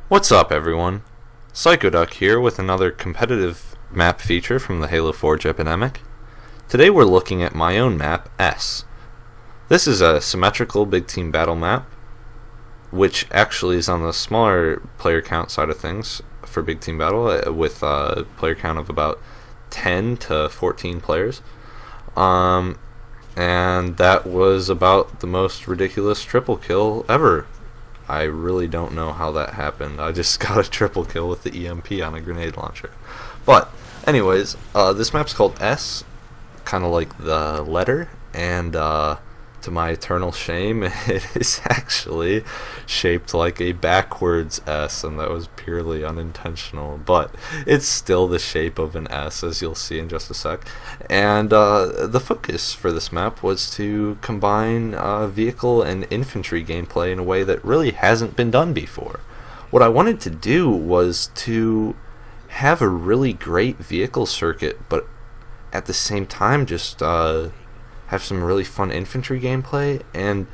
What's up, everyone? PsychoDuck here with another competitive map feature from the Halo Forge epidemic. Today we're looking at my own map, S. This is a symmetrical big team battle map, which actually is on the smaller player count side of things for big team battle, with a player count of about 10 to 14 players. And that was about the most ridiculous triple kill ever. I really don't know how that happened. I just got a triple kill with the EMP on a grenade launcher. But, anyways, this map's called S, kind of like the letter, and to my eternal shame, it is actually shaped like a backwards S, and that was purely unintentional, but it's still the shape of an S, as you'll see in just a sec. And the focus for this map was to combine vehicle and infantry gameplay in a way that really hasn't been done before. What I wanted to do was to have a really great vehicle circuit, but at the same time just have some really fun infantry gameplay, and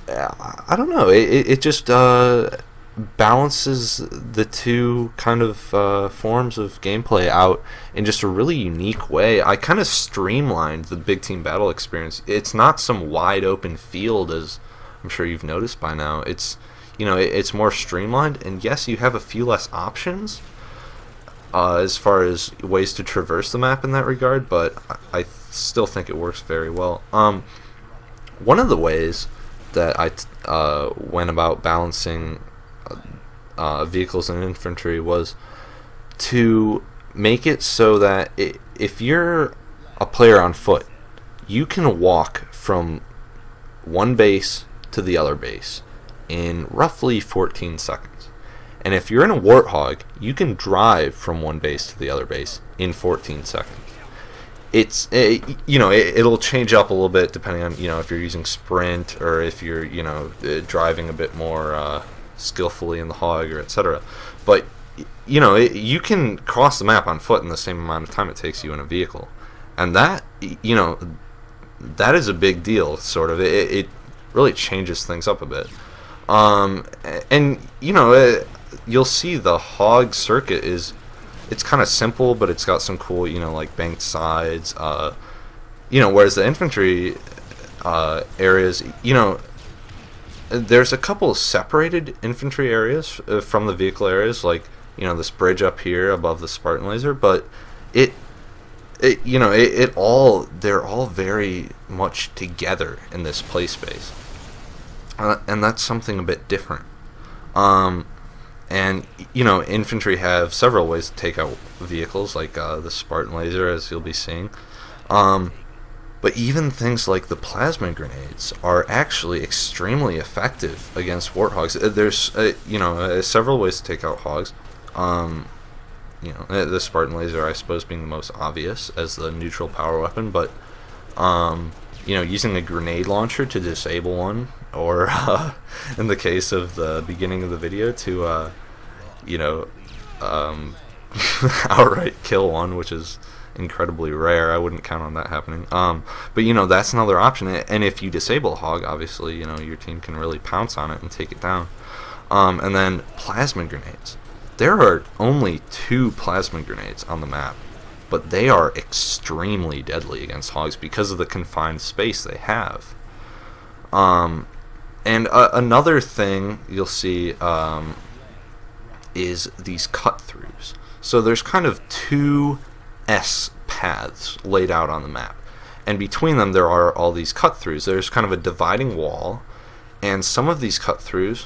I don't know, it just balances the two kind of forms of gameplay out in just a really unique way. I kind of streamlined the big team battle experience. It's not some wide open field, as I'm sure you've noticed by now. It's, you know, it's more streamlined, and yes, you have a few less options as far as ways to traverse the map in that regard, but I still think it works very well. One of the ways that I went about balancing vehicles and infantry was to make it so that if you're a player on foot, you can walk from one base to the other base in roughly 14 seconds. And if you're in a Warthog, you can drive from one base to the other base in 14 seconds. It's it'll change up a little bit depending on, you know, if you're using sprint or if you're, you know, driving a bit more skillfully in the hog or etc. But you know, you can cross the map on foot in the same amount of time it takes you in a vehicle, and that, you know, that is a big deal. Sort of, it really changes things up a bit. And you know, you'll see the hog circuit it's kind of simple, but it's got some cool, you know, like banked sides, you know, whereas the infantry areas, you know, there's a couple of separated infantry areas from the vehicle areas, like, you know, this bridge up here above the Spartan laser, but you know, they're all very much together in this play space, and that's something a bit different. And, you know, infantry have several ways to take out vehicles, like the Spartan laser, as you'll be seeing. But even things like the plasma grenades are actually extremely effective against Warthogs. There's, you know, several ways to take out hogs. You know, the Spartan laser, I suppose, being the most obvious as the neutral power weapon, but you know, using a grenade launcher to disable one, or in the case of the beginning of the video, to you know, outright kill one, which is incredibly rare. I wouldn't count on that happening. But you know, that's another option. And if you disable a hog, obviously, you know, your team can really pounce on it and take it down. And then plasma grenades. There are only 2 plasma grenades on the map, but they are extremely deadly against hogs because of the confined space they have. And another thing you'll see is these cut-throughs. So there's kind of 2 S paths laid out on the map, and between them there are all these cut-throughs. There's kind of a dividing wall, and some of these cut-throughs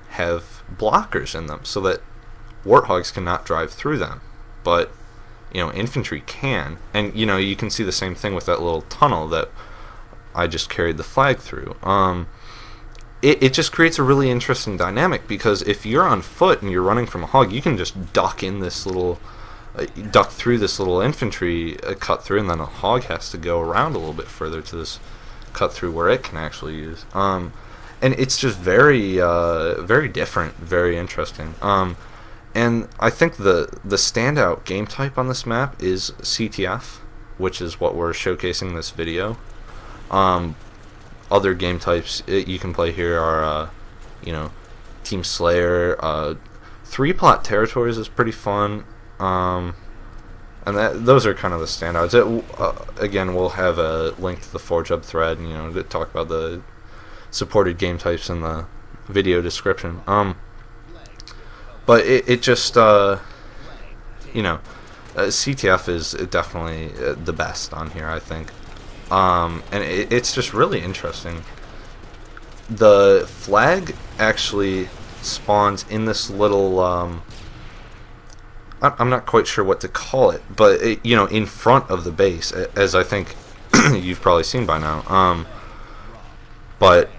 have blockers in them so that Warthogs cannot drive through them, but, you know, infantry can. And, you know, you can see the same thing with that little tunnel that I just carried the flag through. It just creates a really interesting dynamic, because if you're on foot and you're running from a hog, you can just duck through this little infantry cut through, and then a hog has to go around a little bit further to this cut through where it can actually use. And it's just very very different, very interesting. And I think the standout game type on this map is CTF, which is what we're showcasing in this video. Other game types you can play here are, you know, Team Slayer. 3-plot territories is pretty fun. And those are kind of the standouts. Again, we'll have a link to the ForgeHub thread, you know, to talk about the supported game types in the video description. But it just, you know, CTF is definitely the best on here, I think. And it's just really interesting. The flag actually spawns in this little, I'm not quite sure what to call it, but you know, in front of the base, as I think you've probably seen by now. But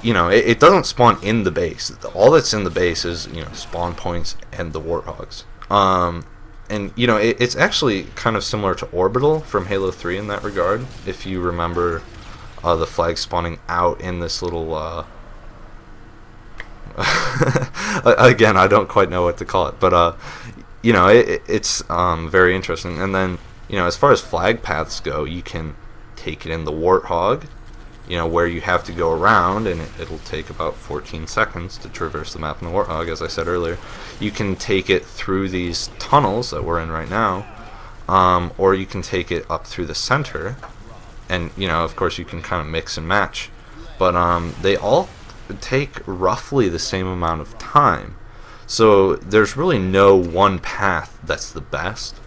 you know, it doesn't spawn in the base. All that's in the base is, you know, spawn points and the warthogs. And you know, it's actually kind of similar to Orbital from Halo 3 in that regard. If you remember, the flag spawning out in this little. Again, I don't quite know what to call it, but you know, it's very interesting. And then, you know, as far as flag paths go, you can take it in the Warthog, you know, where you have to go around, and it'll take about 14 seconds to traverse the map in the Warthog, as I said earlier. You can take it through these tunnels that we're in right now, or you can take it up through the center, and, you know, of course you can kind of mix and match. But they all take roughly the same amount of time. So there's really no one path that's the best.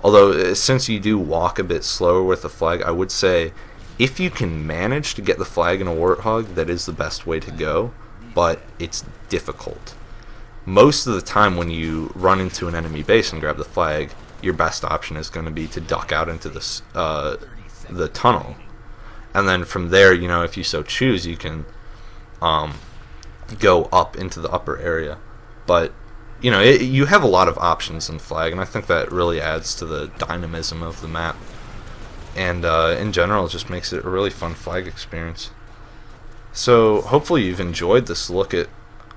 Although, since you do walk a bit slower with the flag, I would say if you can manage to get the flag in a Warthog, that is the best way to go, but it's difficult. Most of the time when you run into an enemy base and grab the flag, your best option is going to be to duck out into this, the tunnel. And then from there, you know, if you so choose, you can go up into the upper area. But, you know, you have a lot of options in flag, and I think that really adds to the dynamism of the map. And in general, it just makes it a really fun flag experience. So hopefully you've enjoyed this look at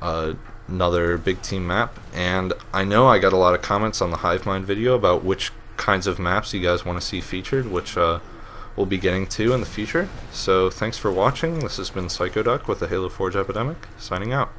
another big team map. And I know I got a lot of comments on the Hivemind video about which kinds of maps you guys want to see featured, which we'll be getting to in the future. So thanks for watching. This has been PsychoDuck with the Halo Forge Epidemic, signing out.